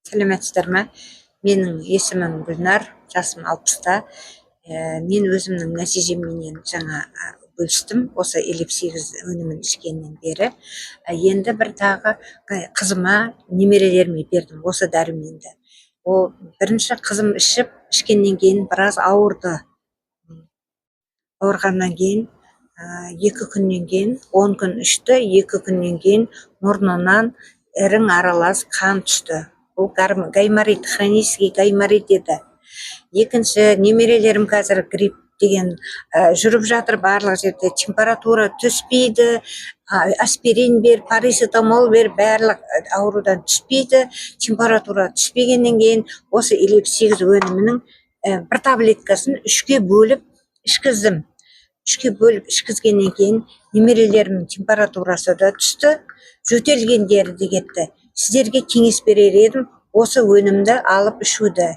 Сәлеметсіздер ме? Менің есімім Гүлнар, жасым 60-та. Мен өзімнің нәтижеммен жаңа бөлістім, осы эллипсигіз өнімін ішкеннен бері. Енді бір тағы қызыма, немерелеріме бердім осы дәруменді. Ол бірінші қызым ішкеннен кейін біраз ауырды. Ауырғаннан кейін 2 күннен кейін 10 күн ішті, 2 күннен кейін мұрнынан ірің аралас қан түсті. Бұл гайморит, хронический гайморит еді. Екінші, немерелерім қазір грипп деген жүріп жатыр барлық жерде, температура түспейді, аспирин бер, парацетамол бер, барлық аурудан түспейді. Температура түспегеннен кейін осы эллипсигіз өнімінің бір таблеткасын 3-ке бөліп ішкіздім. 3-ке бөліп ішкізгеннен кейін немерелерімнің температурасы да түсті, жөтелгендері де кетті. Сіздерге кеңес берер едім, осы өнімді алып ішуді.